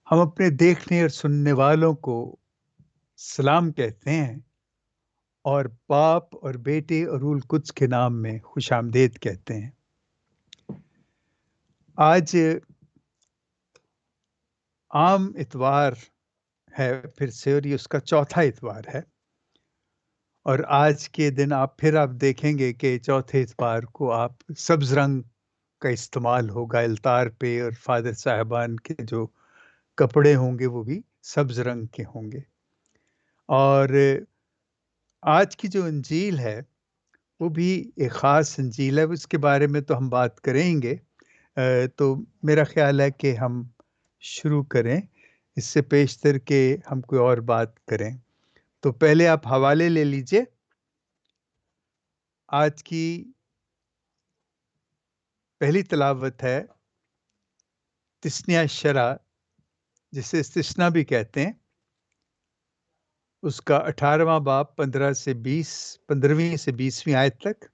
ہم اپنے دیکھنے اور سننے والوں کو سلام کہتے ہیں اور باپ اور بیٹے اور روح القدس کے نام میں خوش آمدید کہتے ہیں۔ آج عام اتوار ہے پھر سے، اور یہ اس کا چوتھا اتوار ہے، اور آج کے دن آپ دیکھیں گے کہ چوتھے اتوار کو آپ سبز رنگ کا استعمال ہوگا التار پہ، اور فادر صاحبان کے جو کپڑے ہوں گے وہ بھی سبز رنگ کے ہوں گے۔ اور آج کی جو انجیل ہے وہ بھی ایک خاص انجیل ہے، اس کے بارے میں تو ہم بات کریں گے۔ تو میرا خیال ہے کہ ہم شروع کریں اس سے پیشتر کہ ہم کوئی اور بات کریں۔ تو پہلے آپ حوالے لے لیجئے۔ آج کی پہلی تلاوت ہے تثنیہ شرح، جسے استثنا بھی کہتے ہیں، اس کا 18واں باب 15ویں سے 20ویں آیت تک،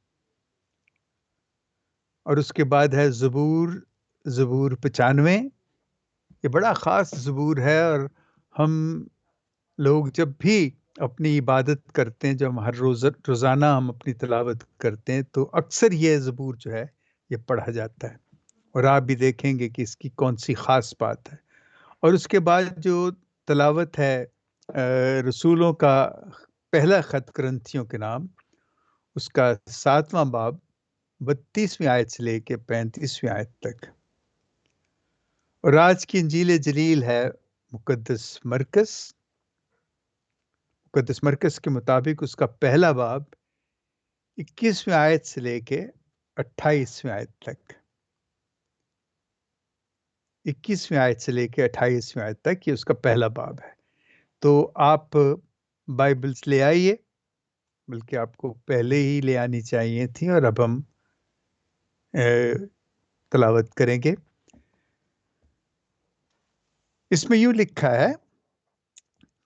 اور اس کے بعد ہے زبور 95۔ یہ بڑا خاص زبور ہے، اور ہم لوگ جب بھی اپنی عبادت کرتے ہیں، جب ہم ہر روزانہ ہم اپنی تلاوت کرتے ہیں، تو اکثر یہ زبور جو ہے یہ پڑھا جاتا ہے، اور آپ بھی دیکھیں گے کہ اس کی کون سی خاص بات ہے۔ اور اس کے بعد جو تلاوت ہے رسولوں کا پہلا خط کرنتھیوں کے نام، اس کا 7واں باب 32ویں آیت سے لے کے 35ویں آیت تک۔ اور آج کی انجیل جلیل ہے مقدس مرکز کے مطابق اس کا پہلا باب 21ویں آیت سے لے کے 28ویں آیت تک۔ 21ویں آیت سے لے کے 28ویں آیت تک یہ اس کا پہلا باب ہے۔ تو آپ بائبلز لے آئیے، بلکہ آپ کو پہلے ہی لے آنی چاہیے تھی، اور اب ہم تلاوت کریں گے۔ اس میں یوں لکھا ہے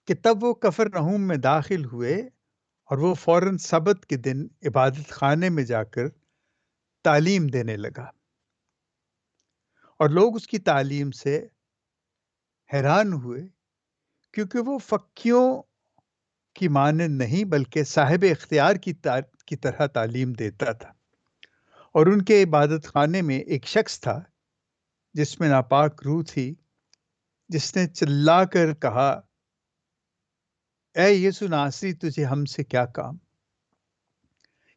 کہ تب وہ کفرنہوم میں داخل ہوئے، اور وہ فوراً سبت کے دن عبادت خانے میں جا کر تعلیم دینے لگا، اور لوگ اس کی تعلیم سے حیران ہوئے، کیونکہ وہ فقیوں کی مانند نہیں بلکہ صاحب اختیار کی طرح تعلیم دیتا تھا۔ اور ان کے عبادت خانے میں ایک شخص تھا جس میں ناپاک روح تھی، جس نے چلا کر کہا، اے یسوع ناصری، تجھے ہم سے کیا کام؟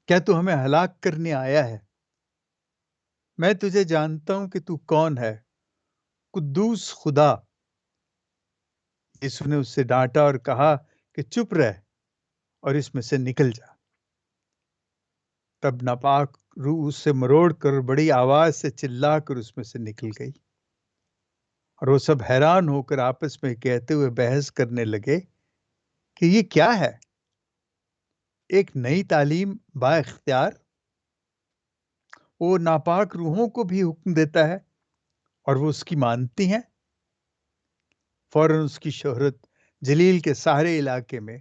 کیا تو ہمیں ہلاک کرنے آیا ہے؟ میں تجھے جانتا ہوں کہ تو کون ہے، قدوس خدا۔ یسوع نے اس سے ڈانٹا اور کہا کہ چپ رہ اور اس میں سے نکل جا۔ تب ناپاک روح اس سے مروڑ کر بڑی آواز سے چلا کر اس میں سے نکل گئی، اور وہ سب حیران ہو کر آپس میں کہتے ہوئے بحث کرنے لگے کہ یہ کیا ہے؟ ایک نئی تعلیم با اختیار! وہ ناپاک روحوں کو بھی حکم دیتا ہے اور وہ اس کی مانتی ہیں۔ فوراً اس کی شہرت جلیل کے سارے علاقے میں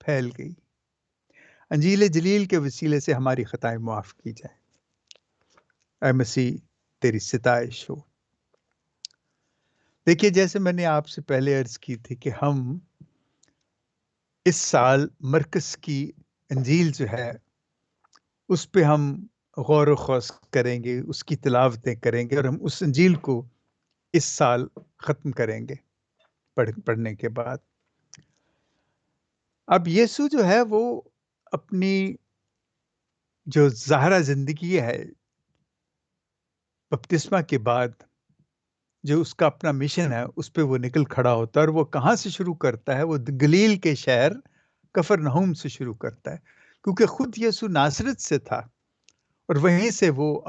پھیل گئی۔ انجیل جلیل کے وسیلے سے ہماری خطائیں معاف کی جائیں۔ اے مسیح، تیری ستائش ہو۔ دیکھیے، جیسے میں نے آپ سے پہلے عرض کی تھی کہ ہم اس سال مرکز کی انجیل جو ہے اس پہ ہم غور و خوض کریں گے، اس کی تلاوتیں کریں گے، اور ہم اس انجیل کو اس سال ختم کریں گے پڑھنے کے بعد۔ اب یسوع جو ہے وہ اپنی جو ظاہرہ زندگی ہے بپتسمہ کے بعد، جو اس کا اپنا مشن ہے، اس پہ وہ نکل کھڑا ہوتا ہے، اور وہ کہاں سے شروع کرتا ہے؟ وہ گلیل کے شہر کفرنہوم سے شروع کرتا ہے، کیونکہ خود یسوع ناصرت سے تھا، اور وہیں سے وہ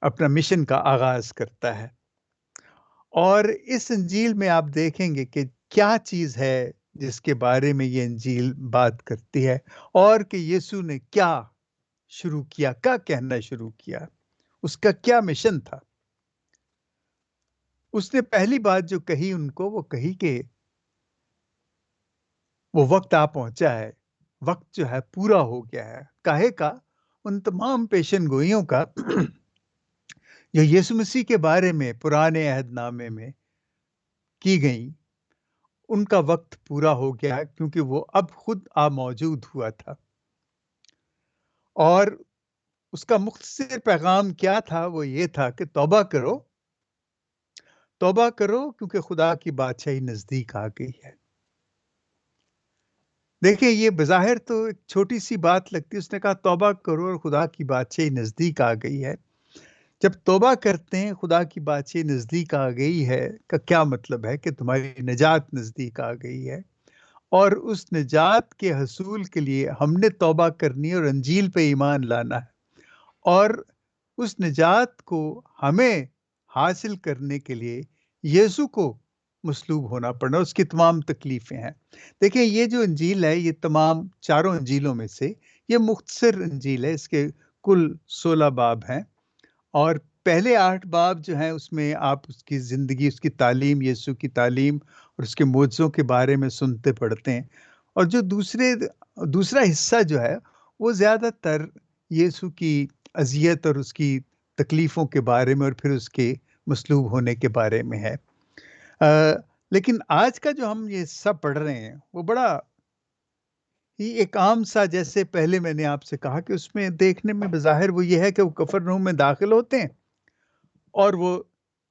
اپنا مشن کا آغاز کرتا ہے۔ اور اس انجیل میں آپ دیکھیں گے کہ کیا چیز ہے جس کے بارے میں یہ انجیل بات کرتی ہے، اور کہ یسوع نے کیا شروع کیا، کیا کہنا شروع کیا، اس کا کیا مشن تھا۔ اس نے پہلی بات جو کہی ان کو، وہ کہی کہ وہ وقت آ پہنچا ہے، وقت جو ہے پورا ہو گیا ہے، کاہے کا؟ ان تمام پیشن گوئیوں کا جو یسوع مسیح کے بارے میں پرانے عہد نامے میں کی گئیں، ان کا وقت پورا ہو گیا کیونکہ وہ اب خود موجود ہوا تھا، اور اس کا مختصر پیغام کیا تھا؟ وہ یہ تھا کہ توبہ کرو، توبہ کرو کیونکہ خدا کی بادشاہی نزدیک آ گئی ہے۔ دیکھیں، یہ بظاہر تو ایک چھوٹی سی بات لگتی ہے، اس نے کہا توبہ کرو اور خدا کی بادشاہی نزدیک آ گئی ہے۔ جب توبہ کرتے ہیں خدا کی بادشاہی نزدیک آ گئی ہے کا کیا مطلب ہے؟ کہ تمہاری نجات نزدیک آ گئی ہے، اور اس نجات کے حصول کے لیے ہم نے توبہ کرنی ہے اور انجیل پہ ایمان لانا ہے، اور اس نجات کو ہمیں حاصل کرنے کے لیے یسوع کو مصلوب ہونا پڑنا، اس کی تمام تکلیفیں ہیں۔ دیکھیں، یہ جو انجیل ہے، یہ تمام چاروں انجیلوں میں سے یہ مختصر انجیل ہے، اس کے کل 16 باب ہیں، اور پہلے 8 باب جو ہیں اس میں آپ اس کی زندگی، اس کی تعلیم، یسوع کی تعلیم اور اس کے معجزوں کے بارے میں سنتے پڑھتے ہیں، اور جو دوسرا حصہ جو ہے وہ زیادہ تر یسوع کی اذیت اور اس کی تکلیفوں کے بارے میں اور پھر اس کے مصلوب ہونے کے بارے میں ہے۔ لیکن آج کا جو ہم یہ حصہ پڑھ رہے ہیں وہ بڑا ہی ایک عام سا، جیسے پہلے میں نے آپ سے کہا کہ اس میں دیکھنے میں بظاہر وہ یہ ہے کہ وہ کفرنہوم میں داخل ہوتے ہیں اور وہ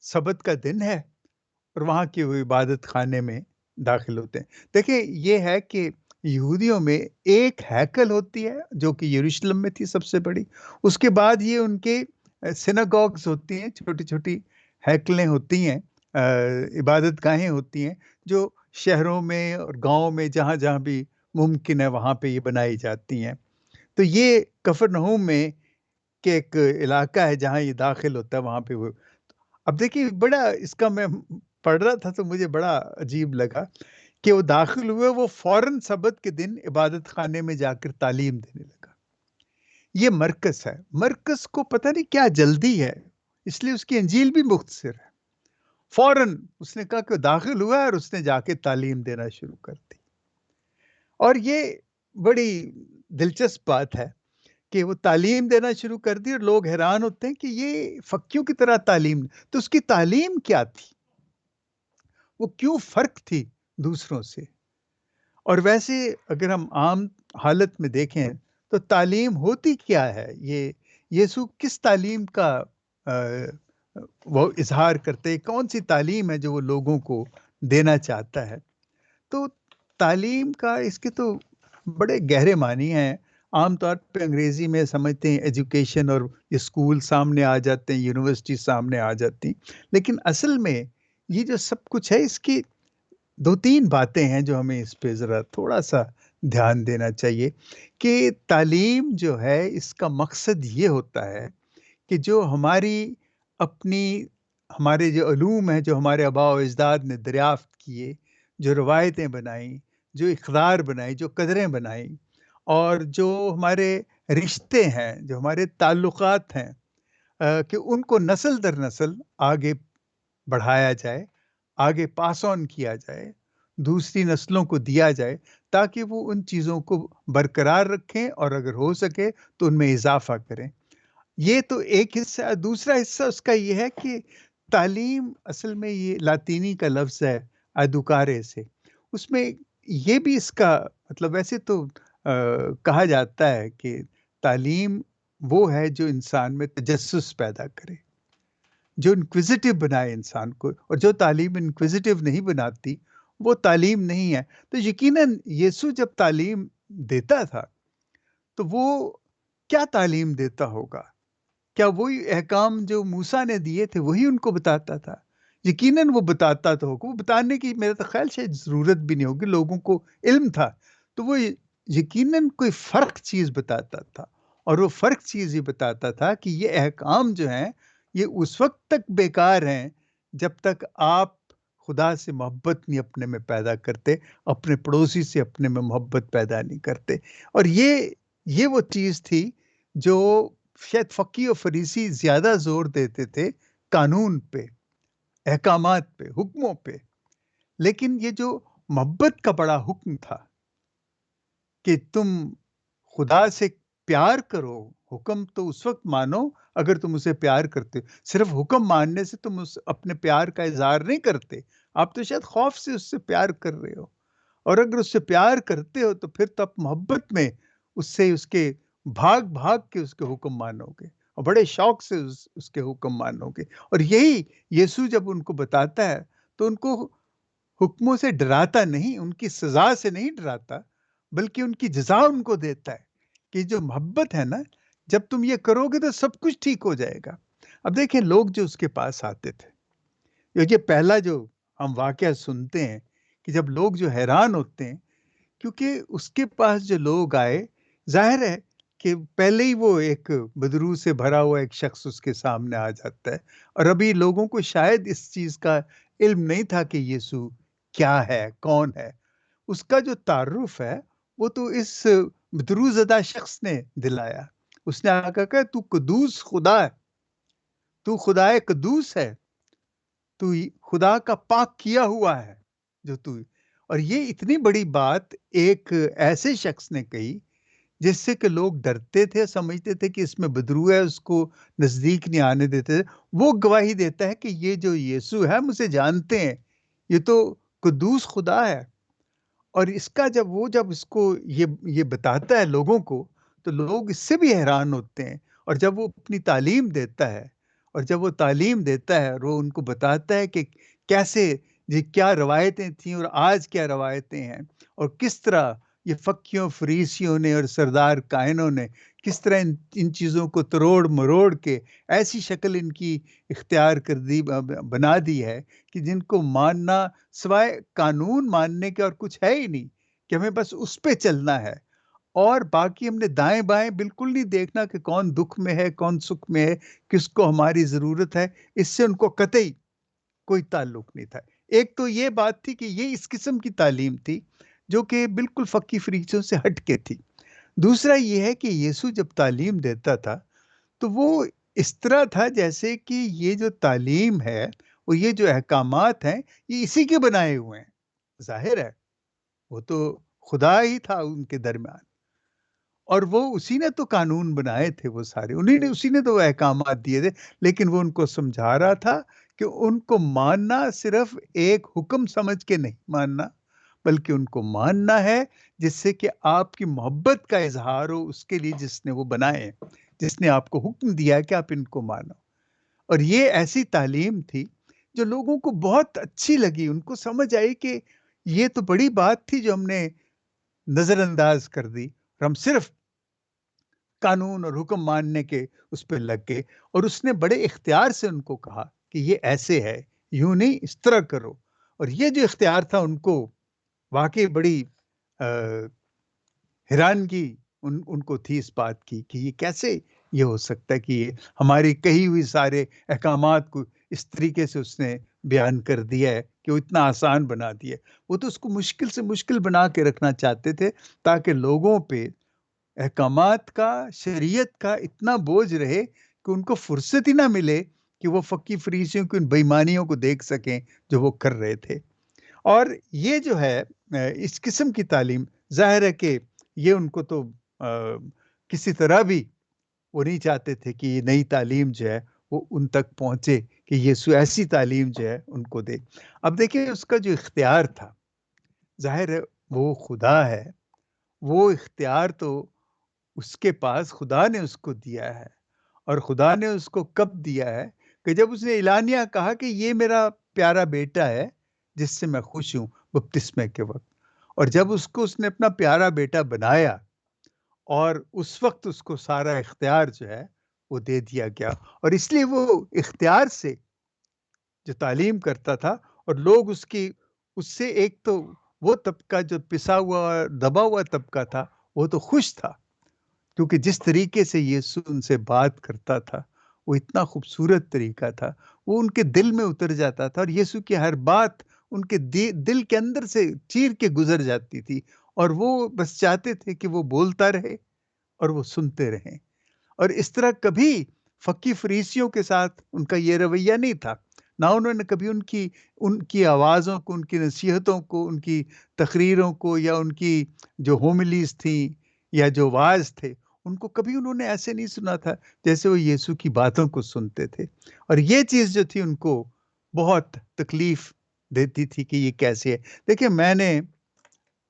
سبت کا دن ہے اور وہاں کے وہ عبادت خانے میں داخل ہوتے ہیں۔ دیکھیں، یہ ہے کہ یہودیوں میں ایک ہیکل ہوتی ہے جو کہ یروشلم میں تھی سب سے بڑی، اس کے بعد یہ ان کے سیناگوگز ہوتی ہیں، چھوٹی چھوٹی ہیکلیں ہوتی ہیں، عبادت گاہیں ہوتی ہیں، جو شہروں میں اور گاؤں میں جہاں جہاں بھی ممکن ہے وہاں پہ یہ بنائی جاتی ہیں۔ تو یہ کفرنہوم میں کہ ایک علاقہ ہے جہاں یہ داخل ہوتا ہے، وہاں پہ وہ اب دیکھیے بڑا اس کا میں پڑھ رہا تھا تو مجھے بڑا عجیب لگا کہ وہ داخل ہوئے، وہ فوراً سبت کے دن عبادت خانے میں جا کر تعلیم دینے لگا۔ یہ مرکز ہے، مرکز کو پتہ نہیں کیا جلدی ہے، اس لیے اس کی انجیل بھی مختصر ہے۔ فوراً اس نے کہا کہ داخل ہوا اور اس نے جا کے تعلیم دینا شروع کر دی، اور یہ بڑی دلچسپ بات ہے کہ وہ تعلیم دینا شروع کر دی اور لوگ حیران ہوتے ہیں کہ یہ فقیوں کی طرح تعلیم، تو اس کی تعلیم کیا تھی؟ وہ کیوں فرق تھی دوسروں سے؟ اور ویسے اگر ہم عام حالت میں دیکھیں تو تعلیم ہوتی کیا ہے؟ یہ یسوع کس تعلیم کا آ، وہ اظہار کرتے ہیں؟ کون سی تعلیم ہے جو وہ لوگوں کو دینا چاہتا ہے؟ تو تعلیم کا اس کے تو بڑے گہرے معنی ہیں۔ عام طور پہ انگریزی میں سمجھتے ہیں ایجوکیشن، اور یہ اسکول سامنے آ جاتے ہیں، یونیورسٹی سامنے آ جاتی، لیکن اصل میں یہ جو سب کچھ ہے، اس کی 2-3 باتیں ہیں جو ہمیں اس پہ ذرا تھوڑا سا دھیان دینا چاہیے، کہ تعلیم جو ہے اس کا مقصد یہ ہوتا ہے کہ جو اپنی ہمارے جو علوم ہیں، جو ہمارے آباء و اجداد نے دریافت کیے، جو روایتیں بنائیں، جو اقدار بنائی، جو قدریں بنائیں، اور جو ہمارے رشتے ہیں، جو ہمارے تعلقات ہیں، کہ ان کو نسل در نسل آگے بڑھایا جائے، آگے پاس آن کیا جائے، دوسری نسلوں کو دیا جائے، تاکہ وہ ان چیزوں کو برقرار رکھیں اور اگر ہو سکے تو ان میں اضافہ کریں۔ یہ تو ایک حصہ۔ دوسرا حصہ اس کا یہ ہے کہ تعلیم اصل میں یہ لاطینی کا لفظ ہے ایڈوکارے سے، اس میں یہ بھی اس کا مطلب ویسے تو کہا جاتا ہے کہ تعلیم وہ ہے جو انسان میں تجسس پیدا کرے، جو انکویزیٹو بنائے انسان کو، اور جو تعلیم انکویزیٹو نہیں بناتی وہ تعلیم نہیں ہے۔ تو یقیناً یسوع جب تعلیم دیتا تھا تو وہ کیا تعلیم دیتا ہوگا؟ کیا وہی احکام جو موسیٰ نے دیے تھے وہی ان کو بتاتا تھا؟ یقیناً وہ بتاتا تو ہوگا، وہ بتانے کی میرا تو خیال شاید ضرورت بھی نہیں ہوگی، لوگوں کو علم تھا، تو وہ یقیناً کوئی فرق چیز بتاتا تھا، اور وہ فرق چیز یہ بتاتا تھا کہ یہ احکام جو ہیں یہ اس وقت تک بیکار ہیں جب تک آپ خدا سے محبت نہیں اپنے میں پیدا کرتے، اپنے پڑوسی سے اپنے میں محبت پیدا نہیں کرتے۔ اور یہ وہ چیز تھی جو شاید فقی و فریسی زیادہ زور دیتے تھے قانون پہ، احکامات پہ، حکموں پہ، لیکن یہ جو محبت کا بڑا حکم تھا کہ تم خدا سے پیار کرو، حکم تو اس وقت مانو اگر تم اسے پیار کرتے ہو. صرف حکم ماننے سے تم اپنے پیار کا اظہار نہیں کرتے. آپ تو شاید خوف سے اس سے پیار کر رہے ہو. اور اگر اس سے پیار کرتے ہو تو پھر تو آپ محبت میں اس سے اس کے بھاگ بھاگ کے اس کے حکم مانو گے اور بڑے شوق سے اس کے حکم مانو گے. اور یہی یسوع جب ان کو بتاتا ہے تو ان کو حکموں سے ڈراتا نہیں، ان کی سزا سے نہیں ڈراتا، بلکہ ان کی جزا ان کو دیتا ہے کہ جو محبت ہے نا، جب تم یہ کرو گے تو سب کچھ ٹھیک ہو جائے گا. اب دیکھیں لوگ جو اس کے پاس آتے تھے، یہ پہلا جو ہم واقعہ سنتے ہیں کہ جب لوگ جو حیران ہوتے ہیں کیونکہ اس کے پاس جو لوگ آئے، ظاہر ہے کہ پہلے ہی وہ ایک بدرو سے بھرا ہوا ایک شخص اس کے سامنے آ جاتا ہے، اور ابھی لوگوں کو شاید اس چیز کا علم نہیں تھا کہ یسوع کیا ہے، کون ہے. اس کا جو تعارف ہے وہ تو اس بدرو زدہ شخص نے دلایا. اس نے آ کر کہا تو قدوس خدا ہے، تو خدائے قدوس ہے، تو خدا کا پاک کیا ہوا ہے جو تو. اور یہ اتنی بڑی بات ایک ایسے شخص نے کہی جس سے کہ لوگ ڈرتے تھے، سمجھتے تھے کہ اس میں بدرو ہے، اس کو نزدیک نہیں آنے دیتے تھے. وہ گواہی دیتا ہے کہ یہ جو یسوع ہے ہم اسے جانتے ہیں، یہ تو قدوس خدا ہے. اور اس کا جب اس کو یہ بتاتا ہے لوگوں کو تو لوگ اس سے بھی حیران ہوتے ہیں. اور جب وہ اپنی تعلیم دیتا ہے، اور جب وہ تعلیم دیتا ہے اور وہ ان کو بتاتا ہے کہ کیسے کیا روایتیں تھیں اور آج کیا روایتیں ہیں، اور کس طرح یہ فقیوں فریسیوں نے اور سردار کاہنوں نے کس طرح ان چیزوں کو تروڑ مروڑ کے ایسی شکل ان کی اختیار کر دی، بنا دی ہے کہ جن کو ماننا سوائے قانون ماننے کے اور کچھ ہے ہی نہیں، کہ ہمیں بس اس پہ چلنا ہے، اور باقی ہم نے دائیں بائیں بالکل نہیں دیکھنا کہ کون دکھ میں ہے، کون سکھ میں ہے، کس کو ہماری ضرورت ہے. اس سے ان کو قطعی کوئی تعلق نہیں تھا. ایک تو یہ بات تھی کہ یہ اس قسم کی تعلیم تھی جو کہ بالکل فقی فریسیوں سے ہٹ کے تھی. دوسرا یہ ہے کہ یسوع جب تعلیم دیتا تھا تو وہ اس طرح تھا جیسے کہ یہ جو تعلیم ہے اور یہ جو احکامات ہیں یہ اسی کے بنائے ہوئے ہیں. ظاہر ہے وہ تو خدا ہی تھا ان کے درمیان، اور وہ اسی نے تو قانون بنائے تھے، وہ سارے اسی نے تو وہ احکامات دیے تھے. لیکن وہ ان کو سمجھا رہا تھا کہ ان کو ماننا صرف ایک حکم سمجھ کے نہیں ماننا، بلکہ ان کو ماننا ہے جس سے کہ آپ کی محبت کا اظہار ہو اس کے لیے جس نے وہ بنائے، جس نے آپ کو حکم دیا کہ آپ ان کو مانو. اور یہ ایسی تعلیم تھی جو لوگوں کو بہت اچھی لگی. ان کو سمجھ آئی کہ یہ تو بڑی بات تھی جو ہم نے نظر انداز کر دی، اور ہم صرف قانون اور حکم ماننے کے اس پہ لگ گئے. اور اس نے بڑے اختیار سے ان کو کہا کہ یہ ایسے ہے، یوں نہیں، اس طرح کرو. اور یہ جو اختیار تھا ان کو واقعی بڑی حیرانگی ان کو تھی اس بات کی کہ یہ کیسے یہ ہو سکتا ہے کہ یہ ہماری کہی ہوئی سارے احکامات کو اس طریقے سے اس نے بیان کر دیا ہے کہ وہ اتنا آسان بنا دیا. وہ تو اس کو مشکل سے مشکل بنا کے رکھنا چاہتے تھے تاکہ لوگوں پہ احکامات کا، شریعت کا اتنا بوجھ رہے کہ ان کو فرصت ہی نہ ملے کہ وہ فقی فریسیوں کی ان بےایمانیوں کو دیکھ سکیں جو وہ کر رہے تھے. اور یہ جو ہے اس قسم کی تعلیم، ظاہر ہے کہ یہ ان کو تو کسی طرح بھی وہ نہیں چاہتے تھے کہ یہ نئی تعلیم جو ہے وہ ان تک پہنچے، کہ یسوع ایسی تعلیم جو ہے ان کو دے. اب دیکھیں اس کا جو اختیار تھا، ظاہر ہے وہ خدا ہے، وہ اختیار تو اس کے پاس خدا نے اس کو دیا ہے. اور خدا نے اس کو کب دیا ہے کہ جب اس نے اعلانیہ کہا کہ یہ میرا پیارا بیٹا ہے جس سے میں خوش ہوں، بپتسمے کے وقت. اور جب اس نے اپنا پیارا بیٹا بنایا، اور اس وقت اس کو سارا اختیار جو ہے وہ دے دیا گیا. اور اس لیے وہ اختیار سے جو تعلیم کرتا تھا، اور لوگ اس سے ایک تو وہ طبقہ جو پسا ہوا دبا ہوا طبقہ تھا وہ تو خوش تھا، کیونکہ جس طریقے سے یسوع ان سے بات کرتا تھا وہ اتنا خوبصورت طریقہ تھا، وہ ان کے دل میں اتر جاتا تھا، اور یسوع کی ہر بات ان کے دل کے اندر سے چیر کے گزر جاتی تھی، اور وہ بس چاہتے تھے کہ وہ بولتا رہے اور وہ سنتے رہیں. اور اس طرح کبھی فقی فریسیوں کے ساتھ ان کا یہ رویہ نہیں تھا. نہ انہوں نے کبھی ان کی آوازوں کو، ان کی نصیحتوں کو، ان کی تقریروں کو، یا ان کی جو ہوملیز تھیں یا جو واعظ تھے ان کو کبھی انہوں نے ایسے نہیں سنا تھا جیسے وہ یسوع کی باتوں کو سنتے تھے، اور یہ چیز جو تھی ان کو بہت تکلیف دیتی تھی کہ یہ کیسے ہے۔ دیکھیے میں نے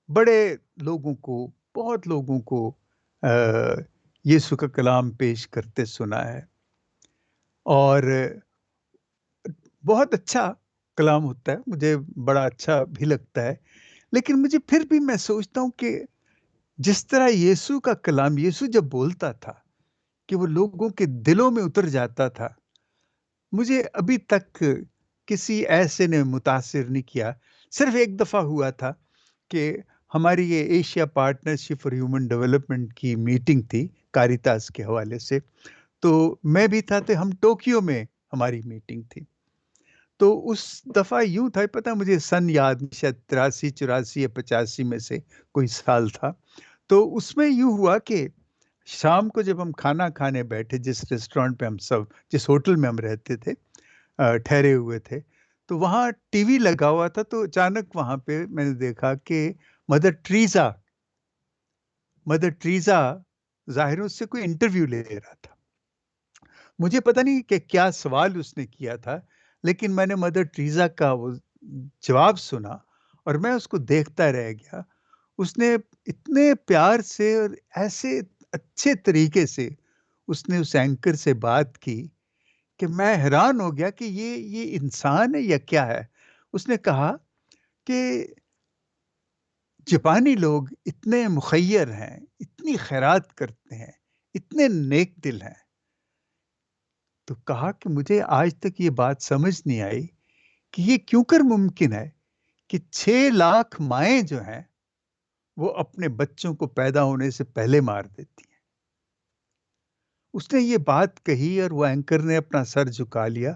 بڑے لوگوں کو، بہت لوگوں کو یسوع کا کلام پیش کرتے سنا ہے، اور بہت اچھا کلام ہوتا ہے، مجھے بڑا اچھا بھی لگتا ہے، لیکن مجھے پھر بھی میں سوچتا ہوں کہ جس طرح یسوع کا کلام، یسوع جب بولتا تھا کہ وہ لوگوں کے دلوں میں اتر جاتا تھا، مجھے ابھی تک کسی ایسے نے متاثر نہیں کیا۔ صرف ایک دفعہ ہوا تھا کہ ہماری یہ Asia partnership for human development کی میٹنگ تھی کاریتاس کے حوالے سے، تو میں بھی تھا، تو ہم ٹوکیو میں ہماری میٹنگ تھی۔ تو اس دفعہ یوں تھا، پتہ مجھے سن یاد نہیں، شاید 83 84 یا 85 میں سے کوئی سال تھا۔ تو اس میں یوں ہوا کہ شام کو جب ہم کھانا کھانے بیٹھے، جس ریسٹورینٹ پہ ہم سب، جس ہوٹل میں ہم رہتے تھے، ٹھہرے ہوئے تھے، تو وہاں ٹی وی لگا ہوا تھا، تو اچانک وہاں پہ میں نے دیکھا کہ مدر ٹریزا مدر ٹریزا ظاہر اس سے کوئی انٹرویو لے رہا تھا۔ مجھے پتہ نہیں کہ کیا سوال اس نے کیا تھا، لیکن میں نے مدر ٹریزا کا وہ جواب سنا اور میں اس کو دیکھتا رہ گیا۔ اس نے اتنے پیار سے اور ایسے اچھے طریقے سے اس نے اس اینکر سے بات کی کہ میں حیران ہو گیا کہ یہ انسان ہے یا کیا ہے۔ اس نے کہا کہ جاپانی لوگ اتنے مخیر ہیں، اتنی خیرات کرتے ہیں، اتنے نیک دل ہیں۔ تو کہا کہ مجھے آج تک یہ بات سمجھ نہیں آئی کہ یہ کیوں کر ممکن ہے کہ 6 لاکھ مائیں جو ہیں وہ اپنے بچوں کو پیدا ہونے سے پہلے مار دیتی ہیں۔ اس نے یہ بات کہی اور وہ اینکر نے اپنا سر جھکا لیا،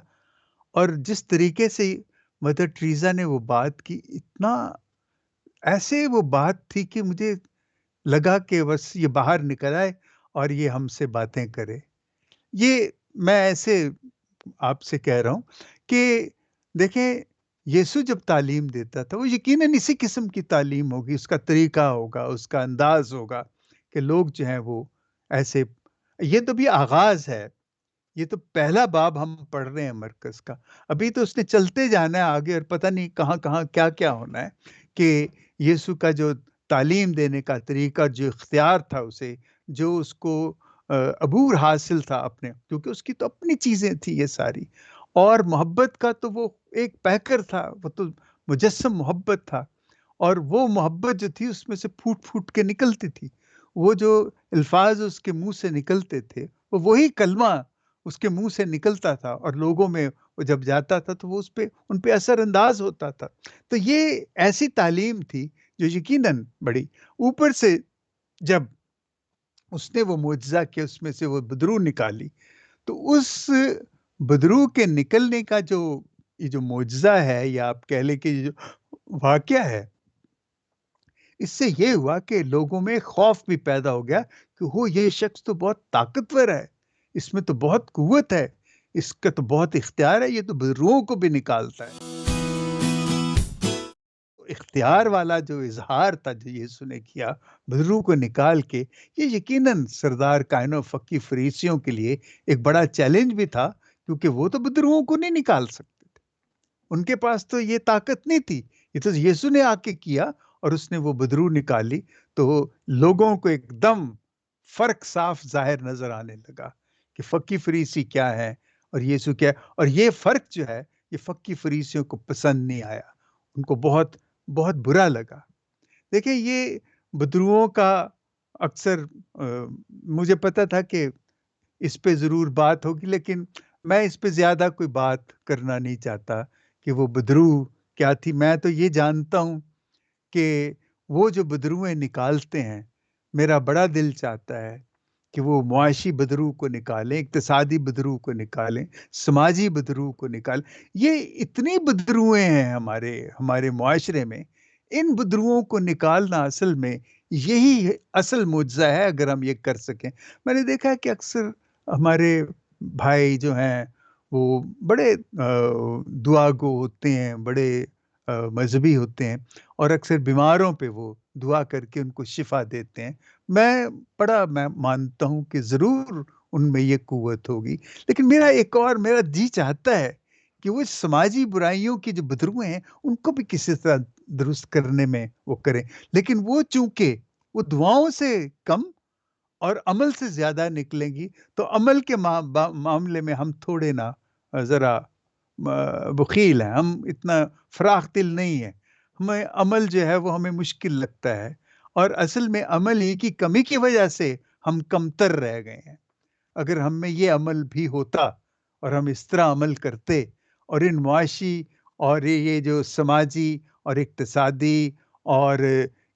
اور جس طریقے سے مدر ٹریزا نے وہ بات کی، اتنا ایسے وہ بات تھی کہ مجھے لگا کہ بس یہ باہر نکل آئے اور یہ ہم سے باتیں کرے۔ یہ میں ایسے آپ سے کہہ رہا ہوں کہ دیکھیں، یسوع جب تعلیم دیتا تھا وہ یقیناً اسی قسم کی تعلیم ہوگی، اس کا طریقہ ہوگا، اس کا انداز ہوگا کہ لوگ جو ہیں وہ ایسے، یہ تو بھی آغاز ہے، یہ تو پہلا باب ہم پڑھ رہے ہیں مرکز کا، ابھی تو اس نے چلتے جانا ہے آگے، اور پتہ نہیں کہاں کہاں کیا کیا ہونا ہے کہ یسوع کا جو تعلیم دینے کا طریقہ، جو اختیار تھا اسے، جو اس کو عبور حاصل تھا اپنے، کیونکہ اس کی تو اپنی چیزیں تھی یہ ساری، اور محبت کا تو وہ ایک پیکر تھا، وہ تو مجسم محبت تھا، اور وہ محبت جو تھی اس میں سے پھوٹ پھوٹ کے نکلتی تھی، وہ جو الفاظ اس کے منہ سے نکلتے تھے، وہ وہی کلمہ اس کے منہ سے نکلتا تھا، اور لوگوں میں وہ جب جاتا تھا تو وہ ان پہ اثر انداز ہوتا تھا۔ تو یہ ایسی تعلیم تھی جو یقیناً بڑی اوپر سے، جب اس نے وہ معجزہ کیا، اس میں سے وہ بدرو نکالی، تو اس بدرو کے نکلنے کا جو یہ جو معجزہ ہے، یا آپ کہہ لیں کہ یہ جو واقعہ ہے، اس سے یہ ہوا کہ لوگوں میں خوف بھی پیدا ہو گیا کہ یہ شخص تو بہت طاقتور ہے، اس میں تو بہت قوت ہے، اس کا تو بہت اختیار ہے، یہ تو بدروؤں کو بھی نکالتا ہے۔ اختیار والا جو اظہار تھا جو یسوع نے کیا بدرو کو نکال کے، یہ یقیناً سردار کائنو فقی فریسیوں کے لیے ایک بڑا چیلنج بھی تھا، کیونکہ وہ تو بدروؤں کو نہیں نکال سکتے تھے، ان کے پاس تو یہ طاقت نہیں تھی، یہ تو یسوع نے آ کے کیا، اور اس نے وہ بدرو نکالی، تو لوگوں کو ایک دم فرق صاف ظاہر نظر آنے لگا کہ فقی فریسی کیا ہے اور یسوع کیا ہے، اور یہ فرق جو ہے یہ فقی فریسیوں کو پسند نہیں آیا، ان کو بہت بہت برا لگا۔ دیکھیں، یہ بدروؤں کا اکثر مجھے پتا تھا کہ اس پہ ضرور بات ہوگی، لیکن میں اس پہ زیادہ کوئی بات کرنا نہیں چاہتا کہ وہ بدرو کیا تھی۔ میں تو یہ جانتا ہوں کہ وہ جو بدرویں نکالتے ہیں، میرا بڑا دل چاہتا ہے کہ وہ معاشی بدرو کو نکالیں، اقتصادی بدرو کو نکالیں، سماجی بدرو کو نکالیں۔ یہ اتنی بدرویں ہیں ہمارے ہمارے معاشرے میں، ان بدروؤں کو نکالنا اصل میں یہی اصل معجزہ ہے، اگر ہم یہ کر سکیں۔ میں نے دیکھا ہے کہ اکثر ہمارے بھائی جو ہیں وہ بڑے دعا گو ہوتے ہیں، بڑے مذہبی ہوتے ہیں، اور اکثر بیماروں پہ وہ دعا کر کے ان کو شفا دیتے ہیں۔ میں مانتا ہوں کہ ضرور ان میں یہ قوت ہوگی، لیکن میرا جی چاہتا ہے کہ وہ سماجی برائیوں کی جو بدرویں ہیں ان کو بھی کسی طرح درست کرنے میں وہ کریں، لیکن وہ چونکہ وہ دعاؤں سے کم اور عمل سے زیادہ نکلیں گی، تو عمل کے معاملے میں ہم تھوڑے نا ذرا بخیل ہیں، ہم اتنا فراخ دل نہیں ہیں، ہمیں عمل جو ہے وہ ہمیں مشکل لگتا ہے، اور اصل میں عمل ہی کی کمی کی وجہ سے ہم کمتر رہ گئے ہیں۔ اگر ہم میں یہ عمل بھی ہوتا اور ہم اس طرح عمل کرتے، اور ان معاشی اور یہ جو سماجی اور اقتصادی اور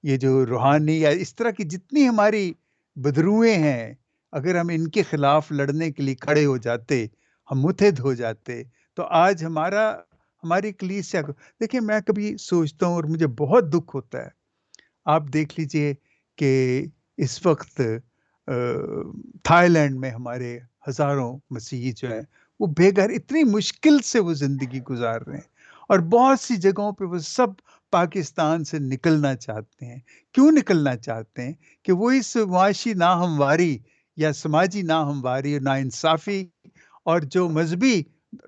یہ جو روحانی یا اس طرح کی جتنی ہماری بدروئیں ہیں، اگر ہم ان کے خلاف لڑنے کے لیے کھڑے ہو جاتے، ہم متحد ہو جاتے، تو آج ہماری کلیسیا کو دیکھیں، میں کبھی سوچتا ہوں اور مجھے بہت دکھ ہوتا ہے، آپ دیکھ لیجئے کہ اس وقت تھائی لینڈ میں ہمارے ہزاروں مسیحی جو ہیں وہ بے گھر، اتنی مشکل سے وہ زندگی گزار رہے ہیں، اور بہت سی جگہوں پہ وہ سب پاکستان سے نکلنا چاہتے ہیں۔ کیوں نکلنا چاہتے ہیں؟ کہ وہ اس معاشی ناہمواری یا سماجی ناہمواری اور ناانصافی اور جو مذہبی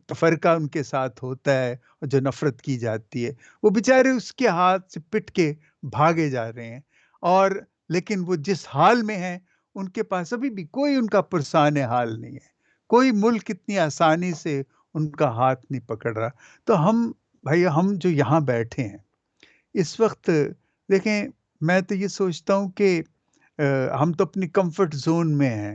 تفرقہ ان کے ساتھ ہوتا ہے اور جو نفرت کی جاتی ہے، وہ بیچارے اس کے ہاتھ سے پٹ کے بھاگے جا رہے ہیں، اور لیکن وہ جس حال میں ہیں ان کے پاس ابھی بھی کوئی ان کا پرسان حال نہیں ہے، کوئی ملک اتنی آسانی سے ان کا ہاتھ نہیں پکڑ رہا۔ تو ہم جو یہاں بیٹھے ہیں اس وقت، دیکھیں، میں تو یہ سوچتا ہوں کہ ہم تو اپنی کمفرٹ زون میں ہیں،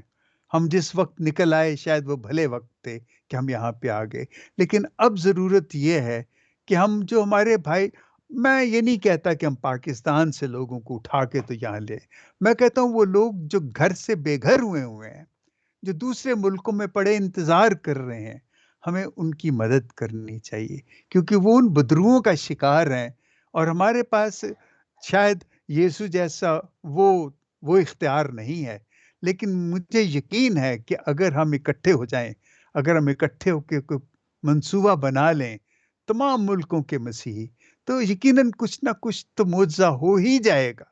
ہم جس وقت نکل آئے شاید وہ بھلے وقت تھے کہ ہم یہاں پہ آ گئے، لیکن اب ضرورت یہ ہے کہ ہم جو ہمارے بھائی، میں یہ نہیں کہتا کہ ہم پاکستان سے لوگوں کو اٹھا کے تو یہاں لے، میں کہتا ہوں وہ لوگ جو گھر سے بے گھر ہوئے ہیں، جو دوسرے ملکوں میں پڑے انتظار کر رہے ہیں، ہمیں ان کی مدد کرنی چاہیے، کیونکہ وہ ان بدروؤں کا شکار ہیں، اور ہمارے پاس شاید یسوع جیسا وہ اختیار نہیں ہے، لیکن مجھے یقین ہے کہ اگر ہم اکٹھے ہو جائیں، اگر ہم اکٹھے ہو کے کوئی منصوبہ بنا لیں تمام ملکوں کے مسیحی، تو یقیناً کچھ نہ کچھ تو معجزہ ہو ہی جائے گا،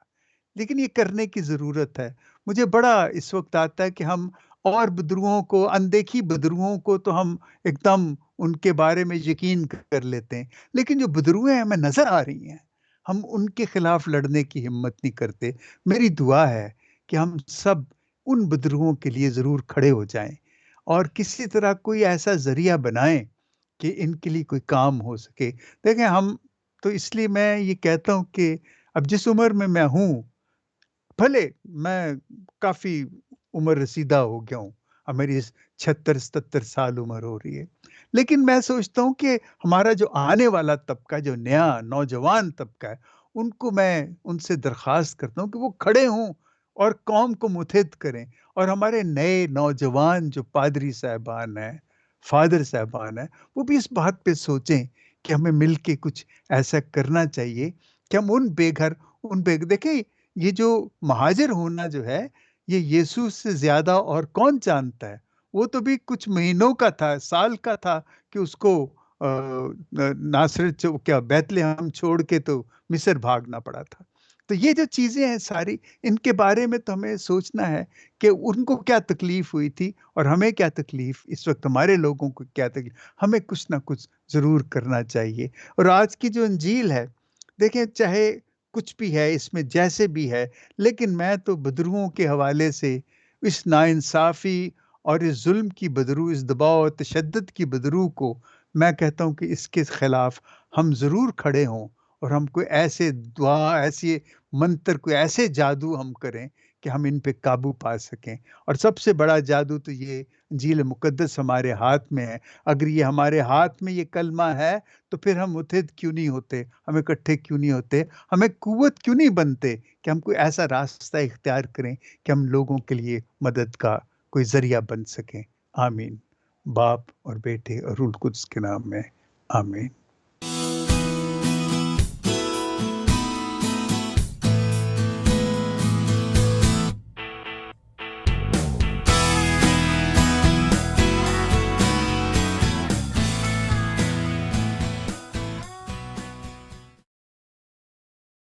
لیکن یہ کرنے کی ضرورت ہے۔ مجھے بڑا اس وقت آتا ہے کہ ہم اور بدروؤں کو، اندیکھی بدروؤں کو تو ہم ایک دم ان کے بارے میں یقین کر لیتے ہیں، لیکن جو بدروئیں ہمیں نظر آ رہی ہیں ہم ان کے خلاف لڑنے کی ہمت نہیں کرتے۔ میری دعا ہے کہ ہم سب ان بدروؤں کے لیے ضرور کھڑے ہو جائیں، اور کسی طرح کوئی ایسا ذریعہ بنائیں کہ ان کے لیے کوئی کام ہو سکے۔ دیکھیں، ہم تو اس لیے میں یہ کہتا ہوں کہ اب جس عمر میں ہوں، بھلے میں کافی عمر رسیدہ ہو گیا ہوں، اب میری 76-77 سال عمر ہو رہی ہے، لیکن میں سوچتا ہوں کہ ہمارا جو آنے والا طبقہ، جو نیا نوجوان طبقہ ہے، ان کو میں ان سے درخواست کرتا ہوں کہ وہ کھڑے ہوں اور قوم کو متحد کریں، اور ہمارے نئے نوجوان جو پادری صاحبان ہیں، فادر صاحبان ہیں، وہ بھی اس بات پہ سوچیں کہ ہمیں مل کے کچھ ایسا کرنا چاہیے کہ ہم دیکھیں، یہ جو مہاجر ہونا جو ہے، یہ یسوع سے زیادہ اور کون جانتا ہے؟ وہ تو بھی کچھ مہینوں کا تھا، سال کا تھا کہ اس کو ناصرت کیا بیت لحم چھوڑ کے تو مصر بھاگنا پڑا تھا۔ تو یہ جو چیزیں ہیں ساری، ان کے بارے میں تو ہمیں سوچنا ہے کہ ان کو کیا تکلیف ہوئی تھی اور ہمیں کیا تکلیف، اس وقت ہمارے لوگوں کو کیا تکلیف، ہمیں کچھ نہ کچھ ضرور کرنا چاہیے۔ اور آج کی جو انجیل ہے، دیکھیں، چاہے کچھ بھی ہے اس میں، جیسے بھی ہے، لیکن میں تو بدروؤں کے حوالے سے اس ناانصافی اور اس ظلم کی بدرو، اس دباؤ اور تشدد کی بدرو کو میں کہتا ہوں کہ اس کے خلاف ہم ضرور کھڑے ہوں، اور ہم کوئی ایسے دعا، ایسے منتر، کوئی ایسے جادو ہم کریں کہ ہم ان پہ قابو پا سکیں۔ اور سب سے بڑا جادو تو یہ انجیل مقدس ہمارے ہاتھ میں ہے۔ اگر یہ ہمارے ہاتھ میں یہ کلمہ ہے تو پھر ہم متحد کیوں نہیں ہوتے، ہم اکٹھے کیوں نہیں ہوتے، ہمیں قوت کیوں نہیں بنتے کہ ہم کوئی ایسا راستہ اختیار کریں کہ ہم لوگوں کے لیے مدد کا کوئی ذریعہ بن سکیں۔ آمین۔ باپ اور بیٹے اور روح القدس کے نام میں، آمین۔